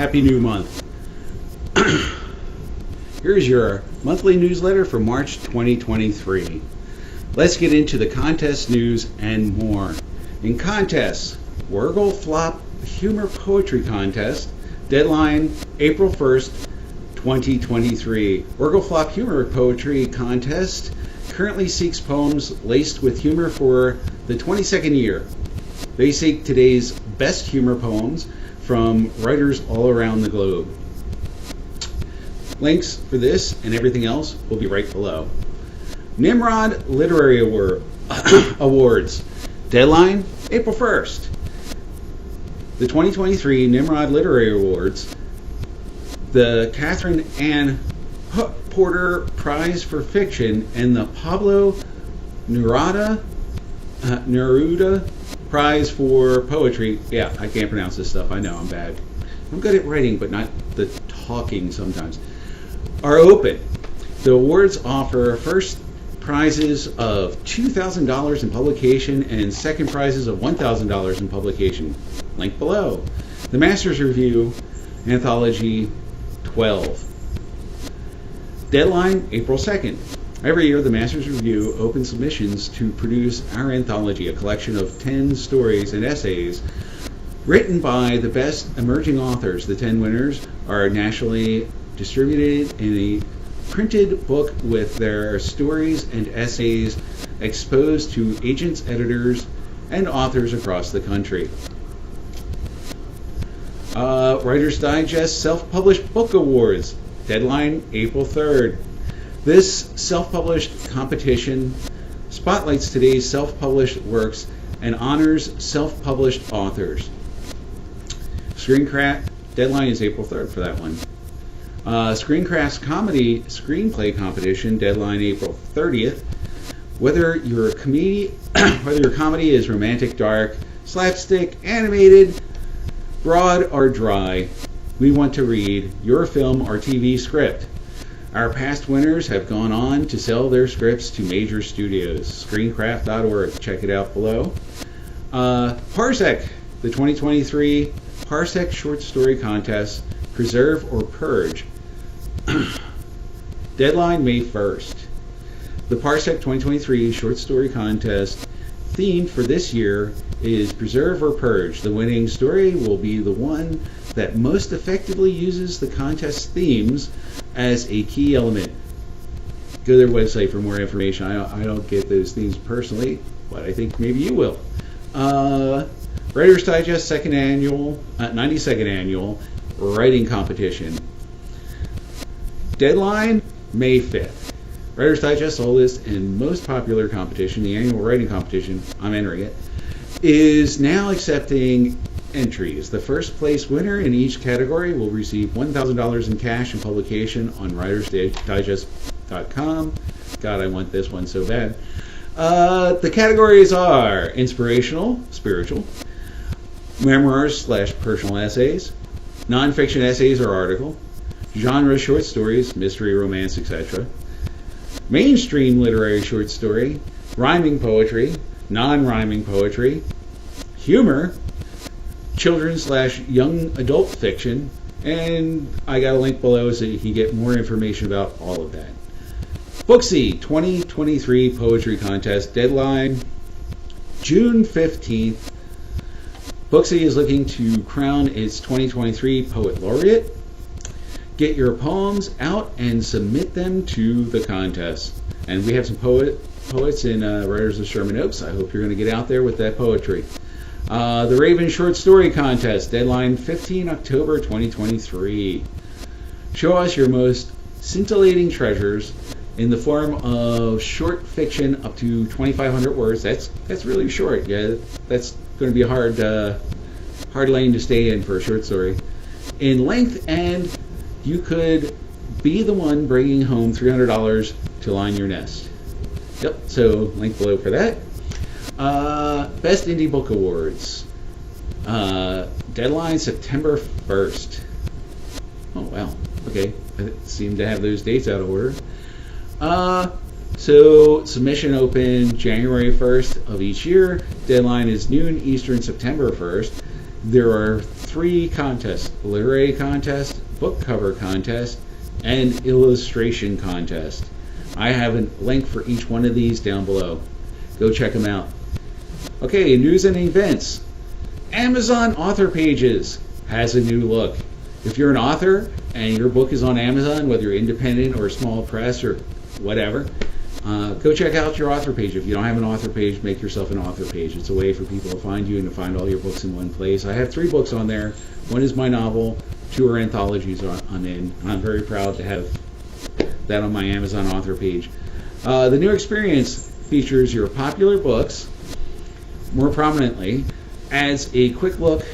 Happy New Month. Here's your monthly newsletter for March 2023. Let's get into the contest news and more. In contests, Wergle Flop Humor Poetry Contest, deadline April 1st, 2023. Wergle Flop Humor Poetry Contest currently seeks poems laced with humor for the 22nd year. They seek today's best humor poems from writers all around the globe. Links for this and everything else will be right below. Nimrod Literary Awards. Deadline, April 1st. The 2023 Nimrod Literary Awards, the Catherine Ann Porter Prize for Fiction, and the Pablo Neruda Prize for Poetry. Yeah, I can't pronounce this stuff. I know, I'm bad. I'm good at writing, but not the talking sometimes. Are open. The awards offer first prizes of $2,000 in publication and second prizes of $1,000 in publication. Link below. The Master's Review, Anthology 12. Deadline, April 2nd. Every year, the Master's Review opens submissions to produce our anthology, a collection of 10 stories and essays written by the best emerging authors. The 10 winners are nationally distributed in a printed book with their stories and essays exposed to agents, editors, and authors across the country. Writer's Digest Self-Published Book Awards. Deadline, April 3rd. This self-published competition spotlights today's self-published works and honors self-published authors. ScreenCraft, deadline is April 3rd for that one. ScreenCraft's comedy screenplay competition, deadline April 30th. Whether your comedy is romantic, dark, slapstick, animated, broad, or dry, we want to read your film or TV script. Our past winners have gone on to sell their scripts to major studios. ScreenCraft.org. Check it out below. Parsec, the 2023 Parsec Short Story Contest, Preserve or Purge. Deadline, May 1st. The Parsec 2023 Short Story Contest theme for this year is Preserve or Purge. The winning story will be the one that most effectively uses the contest themes as a key element. Go to their website for more information. I don't get those themes personally, but I think maybe you will. Writer's Digest 92nd Annual Writing Competition. Deadline, May 5th. Writer's Digest's oldest and most popular competition, the annual writing competition, I'm entering it, is now accepting entries. The first place winner in each category will receive $1,000 in cash and publication on writersdigest.com. God, I want this one so bad. The categories are inspirational, spiritual, memoirs/personal essays, nonfiction essays or article, genre short stories, mystery, romance, etc., mainstream literary short story, rhyming poetry, non-rhyming poetry, humor, children/young adult fiction, and I got a link below so you can get more information about all of that. Booksie 2023 Poetry Contest, deadline June 15th. Booksie is looking to crown its 2023 Poet Laureate. Get your poems out and submit them to the contest. And we have some poets in Writers of Sherman Oaks. I hope you're going to get out there with that poetry. The Raven Short Story Contest, deadline 15 October 2023. Show us your most scintillating treasures in the form of short fiction up to 2,500 words. That's really short. Yeah, that's going to be a hard lane to stay in for a short story. In length, and you could be the one bringing home $300 to line your nest. Yep, so link below for that. Best Indie Book Awards. Deadline September 1st. Oh, wow. Okay. I seem to have those dates out of order. So submission open January 1st of each year. Deadline is noon Eastern, September 1st. There are 3 3 contests: literary contest, book cover contest, and illustration contest. I have a link for each one of these down below. Go check them out. Okay, news and events. Amazon author pages has a new look. If you're an author and your book is on Amazon, whether you're independent or small press or whatever, go check out your author page. If you don't have an author page, make yourself an author page. It's a way for people to find you and to find all your books in one place. I have 3 books on there. 1 is my novel, 2 are anthologies I'm in. I'm very proud to have that on my Amazon author page. The new experience features your popular books more prominently, adds a quick look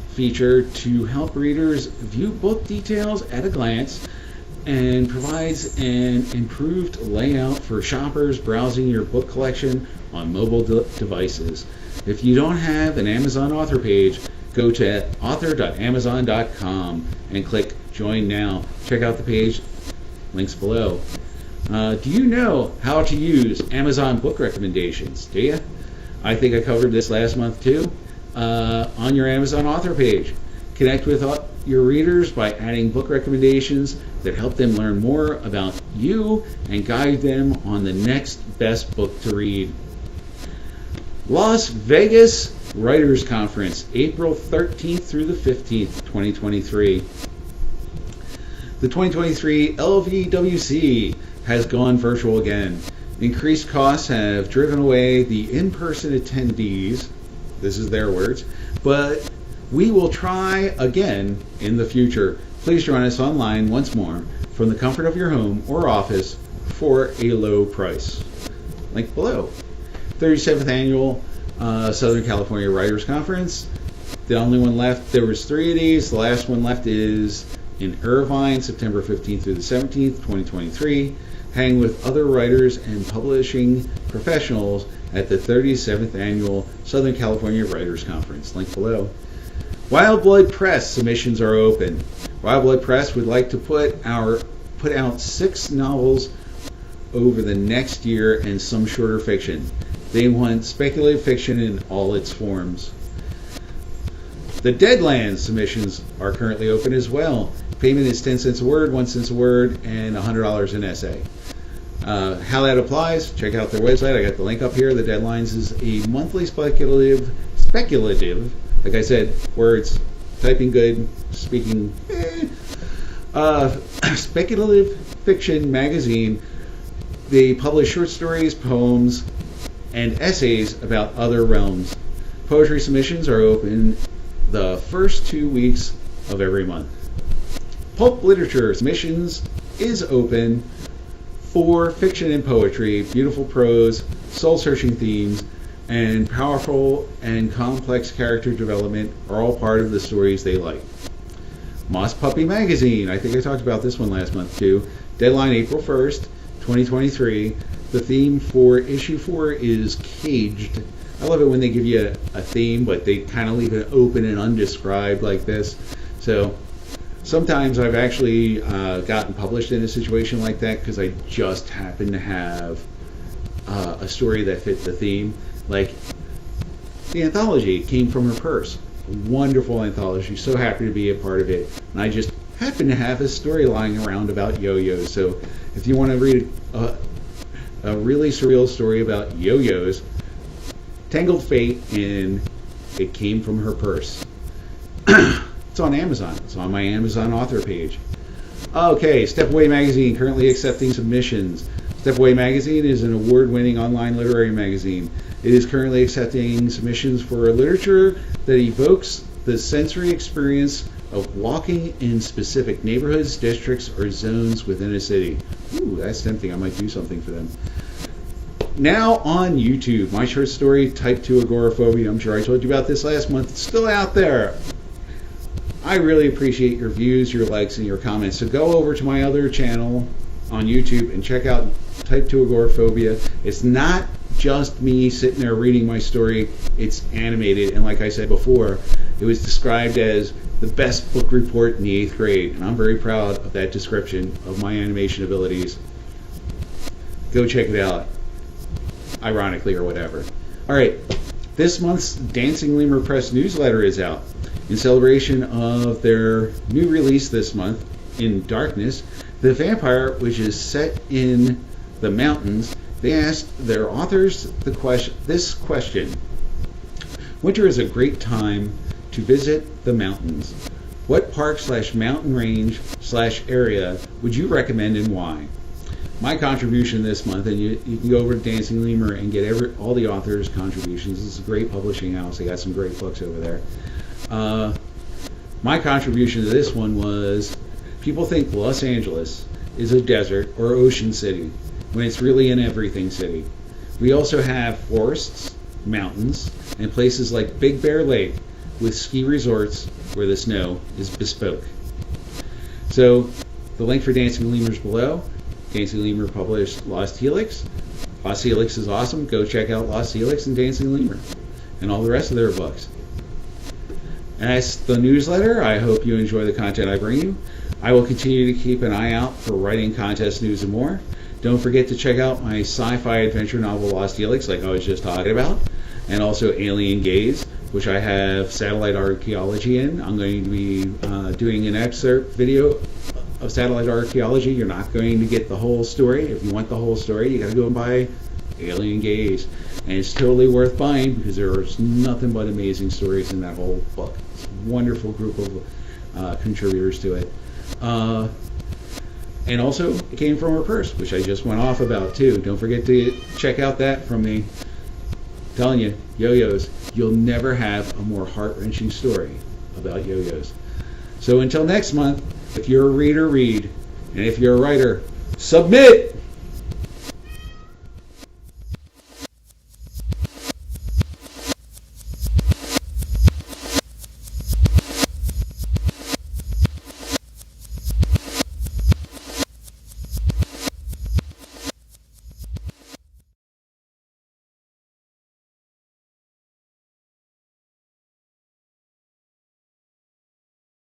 feature to help readers view book details at a glance, and provides an improved layout for shoppers browsing your book collection on mobile devices. If you don't have an Amazon author page, go to author.amazon.com and click Join Now. Check out the page, links below. Do you know how to use Amazon book recommendations? Do you? I think I covered this last month too. On your Amazon author page. Connect with your readers by adding book recommendations that help them learn more about you and guide them on the next best book to read. Las Vegas Writers Conference, April 13th through the 15th, 2023. The 2023 LVWC has gone virtual again. Increased costs have driven away the in-person attendees. This is their words, but we will try again in the future. Please join us online once more from the comfort of your home or office for a low price. Link below. 37th Annual Southern California Writers Conference. The only one left, there was 3 of these. The last one left is in Irvine, September 15th through the 17th, 2023. Hang with other writers and publishing professionals at the 37th Annual Southern California Writers Conference. Link below. Wyldblood Press submissions are open. Wyldblood Press would like to put out 6 novels over the next year and some shorter fiction. They want speculative fiction in all its forms. The Deadlands submissions are currently open as well. Payment is 10 cents a word, 1 cent a word, and $100 an essay. How that applies, check out their website. I got the link up here. The Deadlines is a monthly speculative, like I said, words, typing good, speaking, speculative fiction magazine. They publish short stories, poems, and essays about other realms. Poetry submissions are open the first 2 weeks of every month. Pulp Literature submissions is open for fiction and poetry. Beautiful prose, soul-searching themes, and powerful and complex character development are all part of the stories they like. Moss Puppy Magazine, I think I talked about this one last month too. Deadline April 1st, 2023. The theme for issue 4 is Caged. I love it when they give you a theme, but they kind of leave it open and undescribed like this. So sometimes I've actually gotten published in a situation like that because I just happen to have a story that fit the theme. Like the anthology Came From Her Purse. Wonderful anthology. So happy to be a part of it. And I just happen to have a story lying around about yo-yos. So if you want to read a really surreal story about yo-yos, Tangled Fate in It Came From Her Purse. It's on Amazon. It's on my Amazon author page. Okay, StepAway Magazine currently accepting submissions. StepAway Magazine is an award-winning online literary magazine. It is currently accepting submissions for literature that evokes the sensory experience of walking in specific neighborhoods, districts, or zones within a city. Ooh, that's tempting. I might do something for them. Now on YouTube, my short story, II Agoraphobia. I'm sure I told you about this last month. It's still out there. I really appreciate your views, your likes, and your comments. So go over to my other channel on YouTube and check out II Agoraphobia. It's not just me sitting there reading my story. It's animated, and like I said before, it was described as the best book report in the 8th grade, and I'm very proud of that description of my animation abilities. Go check it out, ironically or whatever. All right, this month's Dancing Lemur Press newsletter is out. In celebration of their new release this month, In Darkness, the vampire, which is set in the mountains, they asked their authors this question. Winter is a great time to visit the mountains. What park/mountain range/area would you recommend and why? My contribution this month, and you can go over to Dancing Lemur and get all the authors' contributions. It's a great publishing house. They got some great books over there. My contribution to this one was, people think Los Angeles is a desert or ocean city when it's really an everything city. We also have forests, mountains, and places like Big Bear Lake with ski resorts where the snow is bespoke. So the link for Dancing Lemur is below. Dancing Lemur published Lost Helix. Lost Helix is awesome. Go check out Lost Helix and Dancing Lemur and all the rest of their books. And that's the newsletter. I hope you enjoy the content I bring you. I will continue to keep an eye out for writing contest news and more. Don't forget to check out my sci-fi adventure novel Lost Helix, like I was just talking about, and also Alien Gaze, which I have satellite archaeology in. I'm going to be doing an excerpt video of satellite archaeology. You're not going to get the whole story. If you want the whole story, you got to go and buy Alien Gaze. And it's totally worth buying because there's nothing but amazing stories in that whole book. It's a wonderful group of contributors to it. And also, it came from her purse, which I just went off about too. Don't forget to check out that from me. I'm telling you, yo-yos, you'll never have a more heart-wrenching story about yo-yos. So until next month, if you're a reader, read. And if you're a writer, submit!